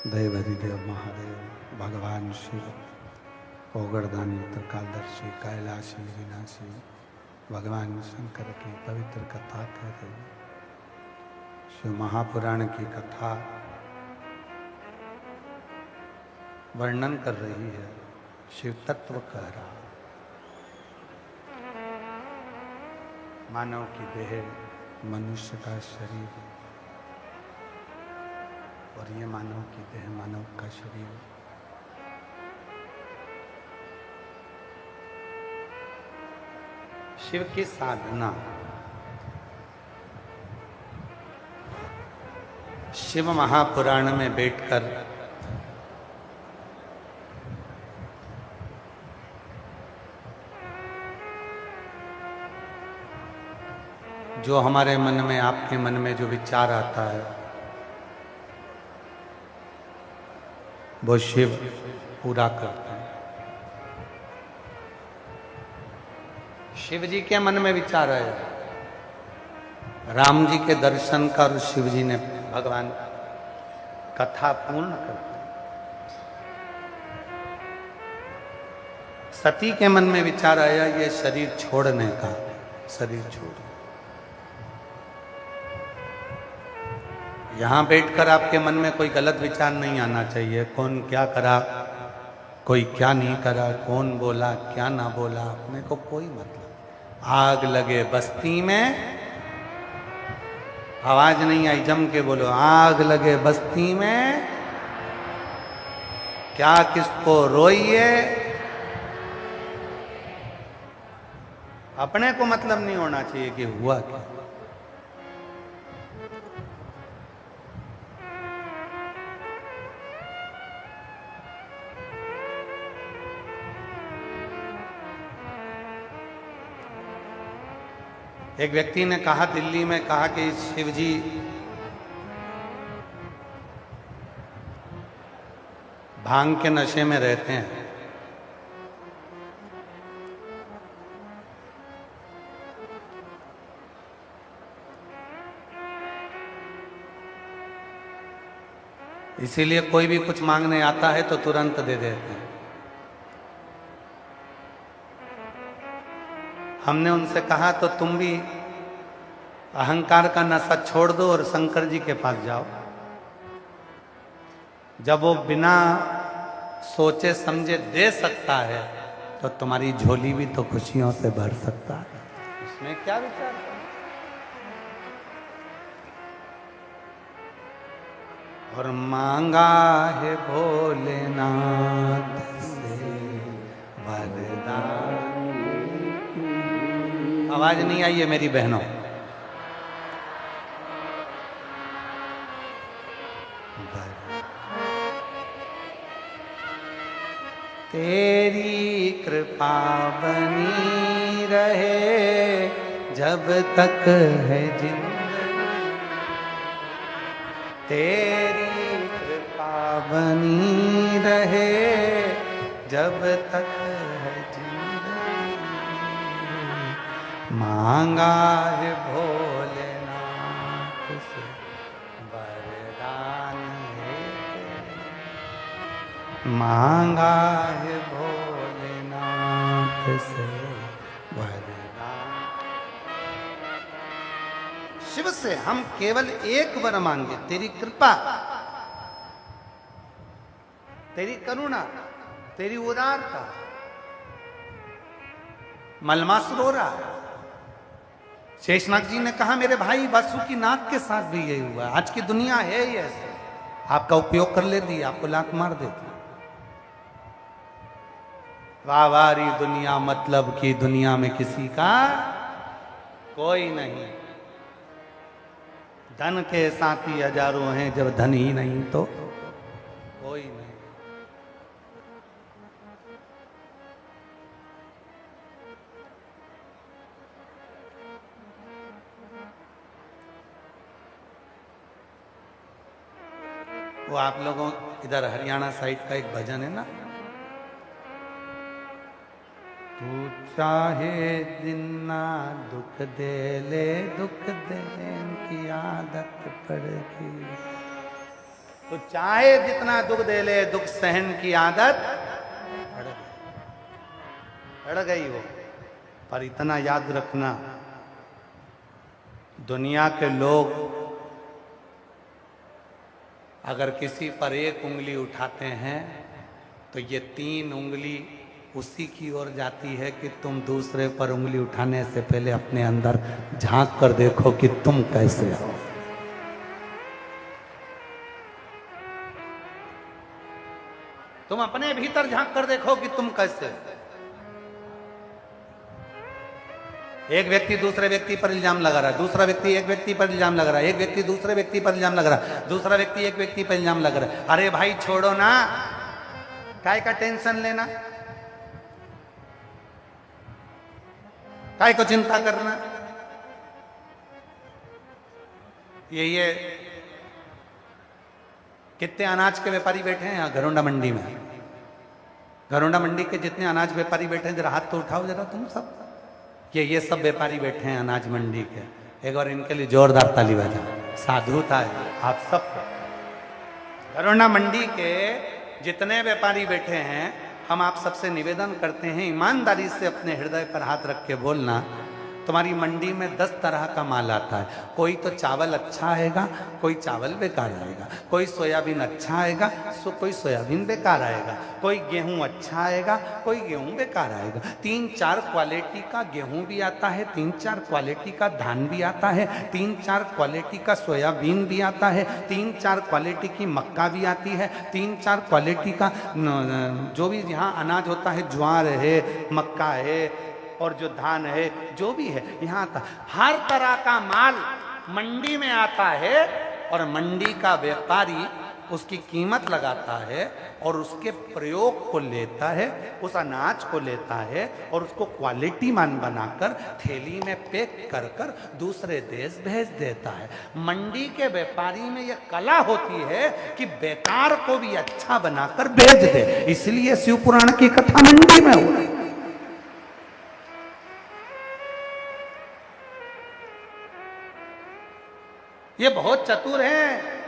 देव महादेव भगवान शिव ओगरदानी त्रिकालदर्शी कैलाशी विनाशी भगवान शंकर की पवित्र कथा कह रही। शिव महापुराण की कथा वर्णन कर रही है, शिव तत्व कह रहा। मानव की देह, मनुष्य का शरीर और ये मानव की देह, मानव का शरीर शिव की साधना। शिव महापुराण में बैठकर जो हमारे मन में, आपके मन में जो विचार आता है वो शिव पूरा करते हैं। शिव जी के मन में विचार आया, राम जी के दर्शन कर शिव जी ने भगवान कथा पूर्ण कर दी। सती के मन में विचार आया ये शरीर छोड़ने का, शरीर छोड़। यहां बैठकर आपके मन में कोई गलत विचार नहीं आना चाहिए, कौन क्या करा, कोई क्या नहीं करा, कौन बोला क्या ना बोला, अपने को कोई मतलब। आग लगे बस्ती में, आवाज नहीं आई, जम के बोलो, आग लगे बस्ती में क्या किसको रोइए। अपने को मतलब नहीं होना चाहिए कि हुआ क्या। एक व्यक्ति ने कहा, दिल्ली में कहा कि शिव जी भांग के नशे में रहते हैं। इसीलिए कोई भी कुछ मांगने आता है तो तुरंत दे देते हैं। हमने उनसे कहा तो तुम भी अहंकार का नशा छोड़ दो और शंकर जी के पास जाओ। जब वो बिना सोचे समझे दे सकता है तो तुम्हारी झोली भी तो खुशियों से भर सकता है। इसमें क्या विचार है? और मांगा है भोलेनाथ से वरदान। आवाज नहीं आई है मेरी बहनों। तेरी कृपा बनी रहे जब तक है जिंदगी, तेरी कृपा बनी रहे जब तक है जिंदगी। मांगा है भोलेनाथ से वरदान है, मांगा है भोलेनाथ से वरदान। शिव से हम केवल एक वर मांगे, तेरी कृपा, तेरी करुणा, तेरी उदारता। मलमास रो रहा है। शेषनाग जी ने कहा मेरे भाई वासुकीनाथ के साथ भी यही हुआ। आज की दुनिया है ही ऐसे, आपका उपयोग कर लेती, आपको लात मार देती। वाहवारी दुनिया, मतलब की दुनिया में किसी का कोई नहीं। धन के साथी हजारों हैं, जब धन ही नहीं तो कोई नहीं। वो आप लोगों इधर हरियाणा साइड का एक भजन है ना, तू चाहे जिन्ना दुख दे ले, दुख देने की आदत पड़ गई। तो चाहे जितना दुख दे ले, दुख सहन की आदत अड़ गई वो। पर इतना याद रखना, दुनिया के लोग अगर किसी पर एक उंगली उठाते हैं तो ये 3 उंगली उसी की ओर जाती है कि तुम दूसरे पर उंगली उठाने से पहले अपने अंदर झांक कर देखो कि तुम कैसे हो। तुम अपने भीतर झांक कर देखो कि तुम कैसे हो। एक व्यक्ति दूसरे व्यक्ति पर इल्जाम लगा रहा है, दूसरा व्यक्ति एक व्यक्ति पर इल्जाम लगा रहा है, एक व्यक्ति दूसरे व्यक्ति पर इल्जाम लगा रहा है, दूसरा व्यक्ति एक व्यक्ति पर इल्जाम लगा रहा है। अरे भाई छोड़ो ना, काय का टेंशन लेना, काय को चिंता करना। ये कितने अनाज के व्यापारी बैठे हैं यहाँ घरोंडा मंडी में। घरोंडा मंडी के जितने अनाज व्यापारी बैठे हैं, जरा हाथ तो उठाओ जरा तुम सब। ये सब व्यापारी बैठे हैं अनाज मंडी के, एक बार इनके लिए जोरदार ताली बजाओ। साधुता है आप सब। घरोंडा मंडी के जितने व्यापारी बैठे हैं, हम आप सबसे निवेदन करते हैं, ईमानदारी से अपने हृदय पर हाथ रख के बोलना, तुम्हारी मंडी में 10 तरह का माल आता है। कोई तो चावल अच्छा आएगा, कोई चावल बेकार आएगा, कोई सोयाबीन अच्छा आएगा, कोई सोयाबीन बेकार आएगा, कोई गेहूं अच्छा आएगा, कोई गेहूं बेकार आएगा। 3-4 क्वालिटी का गेहूं भी आता है, 3-4 क्वालिटी का धान भी आता है, 3-4 क्वालिटी का सोयाबीन भी आता है, 3-4 क्वालिटी की मक्का भी आती है, 3-4 क्वालिटी का जो भी यहाँ अनाज होता है, ज्वार है, मक्का है और जो धान है, जो भी है यहाँ आता। हर तरह का माल मंडी में आता है और मंडी का व्यापारी उसकी कीमत लगाता है और उसके प्रयोग को लेता है, उस अनाज को लेता है और उसको क्वालिटी मान बनाकर थैली में पैक कर कर दूसरे देश भेज देता है। मंडी के व्यापारी में यह कला होती है कि बेकार को भी अच्छा बनाकर भेज दे। इसलिए शिव पुराण की कथा मंडी में हो रही है। ये बहुत चतुर हैं।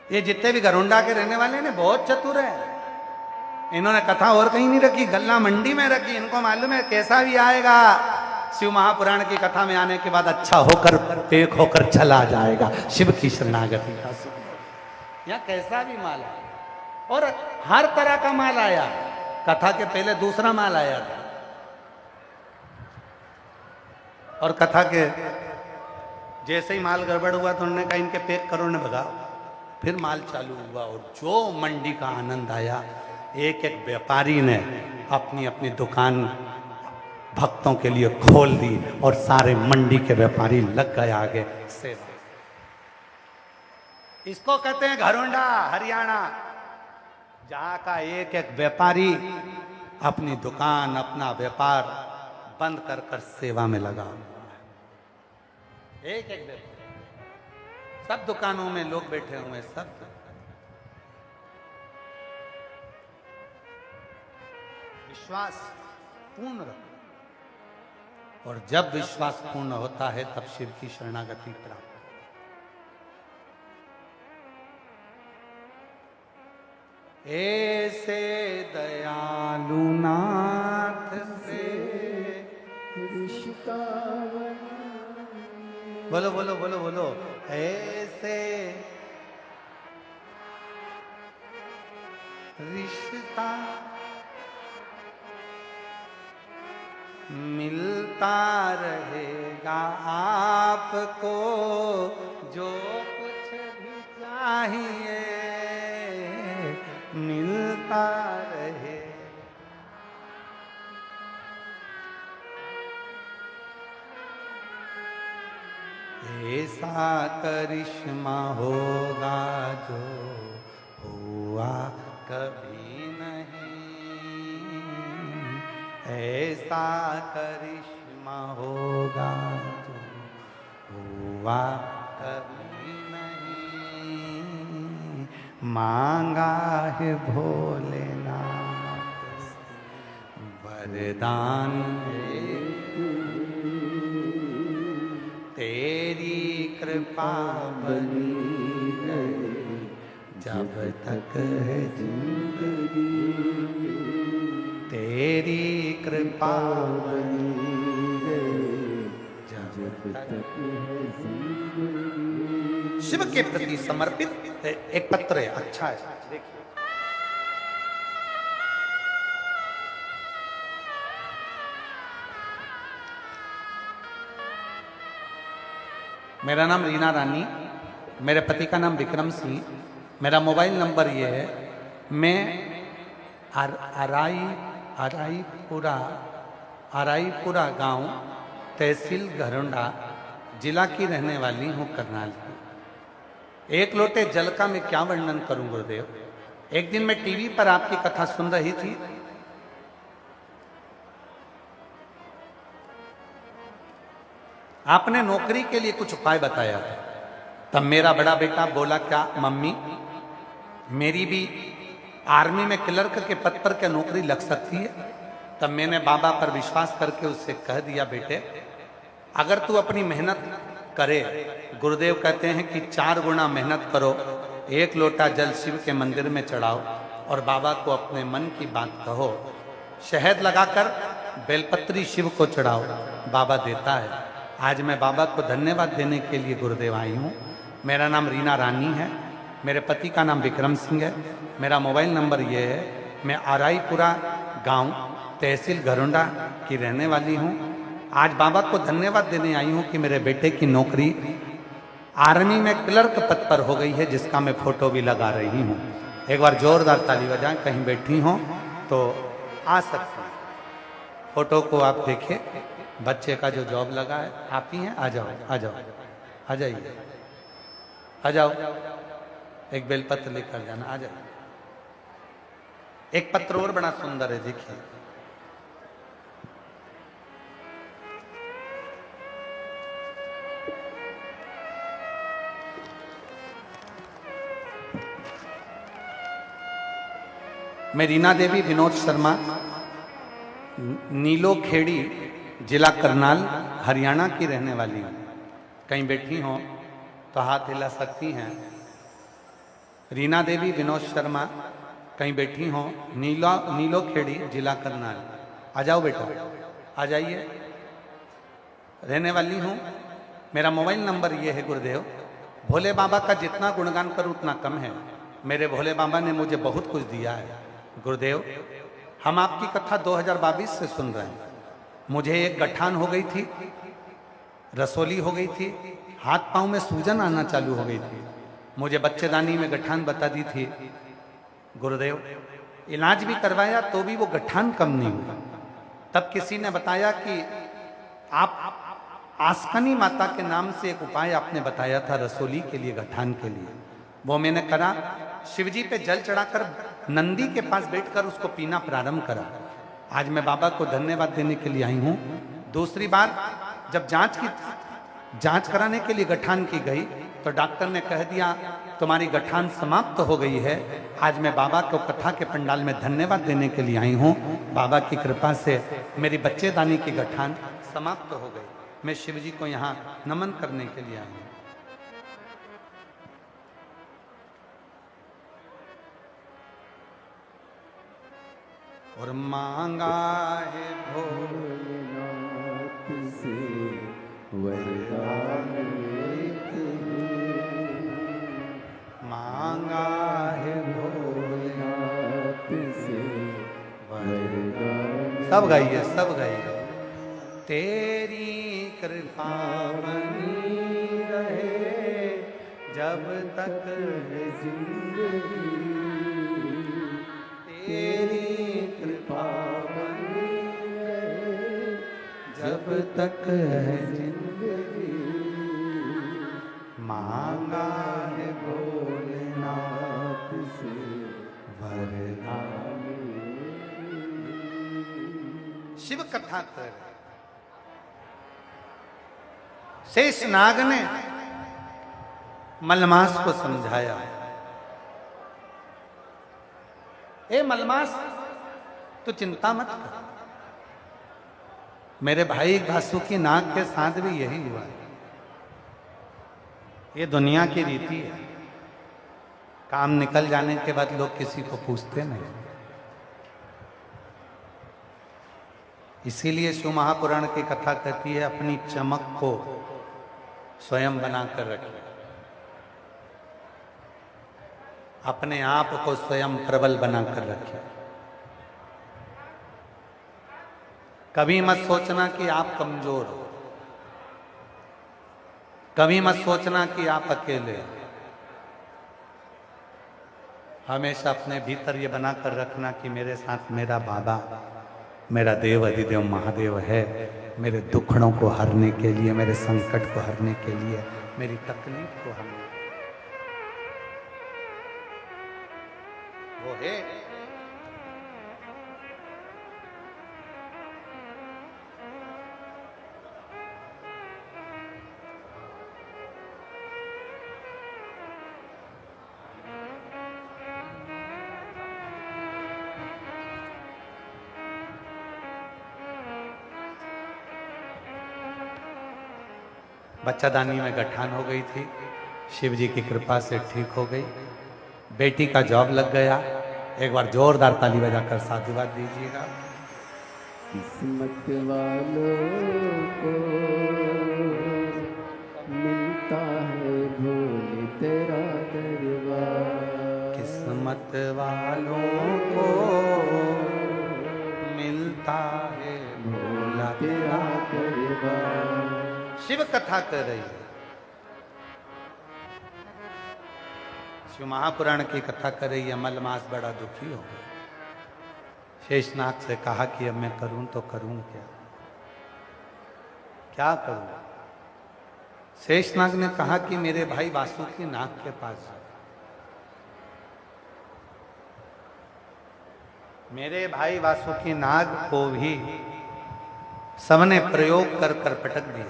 ये जितने भी घरोंडा के रहने वाले ने बहुत चतुर हैं। इन्होंने कथा और कहीं नहीं रखी, गल्ला मंडी में रखी। इनको मालूम है कैसा भी आएगा, शिव महापुराण की कथा में आने के बाद अच्छा होकर पेक होकर चला जाएगा। शिव की शरणागति का या कैसा भी माल आया, और हर तरह का माल आया। कथा के पहले दूसरा माल आया था और कथा के जैसे ही माल गड़बड़ हुआ तो उन्होंने कहा इनके पैक करो, ने भगा। फिर माल चालू हुआ और जो मंडी का आनंद आया। एक एक व्यापारी ने अपनी अपनी दुकान भक्तों के लिए खोल दी और सारे मंडी के व्यापारी लग गए आगे सेवा। इसको कहते हैं घरोंडा हरियाणा, जहां का एक एक व्यापारी अपनी दुकान अपना व्यापार बंद कर कर सेवा में लगा। एक एक व्यापारी, सब दुकानों में लोग बैठे हुए, सब विश्वास पूर्ण रखो। और जब विश्वास पूर्ण होता है तब शिव की शरणागति प्राप्त। ऐसे दयालु नाथ से रिश्ता, बोलो बोलो बोलो बोलो, ऐसे रिश्ता मिलता रहेगा आपको, जो कुछ भी चाहिए मिलता रहे। ऐसा करिश्मा होगा जो हुआ कभी नहीं, ऐसा करिश्मा होगा जो हुआ कभी नहीं। मांगा है भोलेनाथ वरदान, तेरी कृपा कृपा बनी रहे जब तक है जिंदगी, तेरी कृपा बनी रहे जब तक है जिंदगी। शिव के प्रति समर्पित एक पत्र है, अच्छा है, देखिए। मेरा नाम रीना रानी, मेरे पति का नाम विक्रम सिंह, मेरा मोबाइल नंबर ये है। मैं आराईपुरा गांव, तहसील घरोंडा, जिला की रहने वाली हूँ, करनाल की। एक लोटे जल का मैं क्या वर्णन करूं गुरुदेव। एक दिन मैं टीवी पर आपकी कथा सुन रही थी। आपने नौकरी के लिए कुछ उपाय बताया था। तब मेरा बड़ा बेटा बोला, क्या मम्मी, मेरी भी आर्मी में क्लर्क के पद पर क्या नौकरी लग सकती है? तब मैंने बाबा पर विश्वास करके उससे कह दिया, बेटे अगर तू अपनी मेहनत करे, गुरुदेव कहते हैं कि 4 गुना मेहनत करो, 1 लोटा जल शिव के मंदिर में चढ़ाओ और बाबा को अपने मन की बात कहो, शहद लगाकर बेलपत्री शिव को चढ़ाओ, बाबा देता है। आज मैं बाबा को धन्यवाद देने के लिए गुरुदेव आई हूँ। मेरा नाम रीना रानी है, मेरे पति का नाम विक्रम सिंह है, मेरा मोबाइल नंबर ये है। मैं आराईपुरा गांव, तहसील घरोंडा की रहने वाली हूँ। आज बाबा को धन्यवाद देने आई हूँ कि मेरे बेटे की नौकरी आर्मी में क्लर्क पद पर हो गई है, जिसका मैं फोटो भी लगा रही हूँ। एक बार जोरदार ताली बजाएं, कहीं बैठी हो तो आ सकते हैं। फोटो को आप देखें, बच्चे का जो जॉब लगा है, आप ही हैं, आ जाओ आ जाओ, आ जाइए, आ जाओ, एक बेलपत्र लेकर जाना, आ जाओ। एक पत्र और बड़ा सुंदर है, देखिए। मैं रीना देवी विनोद शर्मा, नीलो खेड़ी, जिला करनाल, हरियाणा की रहने वाली हूँ। कहीं बैठी हो तो हाथ हिला सकती हैं। रीना देवी विनोद शर्मा, कहीं बैठी हो, नीलो खेड़ी, जिला करनाल। आ जाओ बेटा, आ जाइए, रहने वाली हूँ। मेरा मोबाइल नंबर ये है गुरुदेव। भोले बाबा का जितना गुणगान करूँ उतना कम है। मेरे भोले बाबा ने मुझे बहुत कुछ दिया है गुरुदेव। हम आपकी कथा 2022 से सुन रहे हैं। मुझे एक गठान हो गई थी, रसोली हो गई थी, हाथ पांव में सूजन आना चालू हो गई थी। मुझे बच्चेदानी में गठान बता दी थी गुरुदेव। इलाज भी करवाया तो भी वो गठान कम नहीं हुआ। तब किसी ने बताया कि आप आस्कनी माता के नाम से एक उपाय आपने बताया था रसोली के लिए, गठान के लिए। वो मैंने करा। शिवजी पे जल चढ़ाकर नंदी के पास बैठकर उसको पीना प्रारंभ करा। आज मैं बाबा को धन्यवाद देने के लिए आई हूँ। दूसरी बार जब जांच कराने के लिए गठान की गई तो डॉक्टर ने कह दिया तुम्हारी गठान समाप्त हो गई है। आज मैं बाबा को कथा के पंडाल में धन्यवाद देने के लिए आई हूँ। बाबा की कृपा से मेरी बच्चेदानी की गठान समाप्त हो गई। मैं शिवजी को यहाँ नमन करने के लिए आई हूँ। और मांगा है भोलेनाथ से वरदान, मांगा है भोलेनाथ से वरदान। सब गाइए, सब गाइए। तेरी कृपा बनी रहे जब तक है जिंदगी, तेरी कृपा बनी रहे जब तक है जिंदगी। मांगा है भोलेनाथ से वरदान। शिव कथा कर शेष नाग ने मलमास को समझाया, ए मलमास तू चिंता मत कर। मेरे भाई वासुकी नाग के साथ भी यही हुआ। ये दुनिया की रीति है। काम निकल जाने के बाद लोग किसी को पूछते नहीं। इसीलिए शिव महापुराण की कथा कहती है, अपनी चमक को स्वयं बनाकर रखिए, अपने आप को स्वयं प्रबल बनाकर रखिए। कभी मत सोचना कि आप कमजोर हो, कभी मत सोचना कि आप अकेले हो। हमेशा अपने भीतर ये बनाकर रखना कि मेरे साथ मेरा बाबा, मेरा देव अधिदेव महादेव है, मेरे दुखड़ों को हरने के लिए, मेरे संकट को हरने के लिए, मेरी तकलीफ को हरने वो है। बच्चादानी में गठान हो गई थी, शिव जी की कृपा से ठीक हो गई। बेटी का जॉब लग गया। एक बार जोरदार ताली बजाकर साधुवाद दीजिएगा। किस्मत वालों को मिलता है भोले तेरा दरबार। किस्मत वालों को मिलता है भोला तेरा दरबार। शिव कथा कर रही है, शिव महापुराण की कथा कर रही है। मलमास बड़ा दुखी हो गया। शेषनाग से कहा कि अब मैं करूं तो करूं क्या, क्या करूं। शेषनाग ने कहा कि मेरे भाई वासुकी नाग के पास जाओ, मेरे भाई वासुकी नाग को भी सबने प्रयोग कर कर पटक दिया।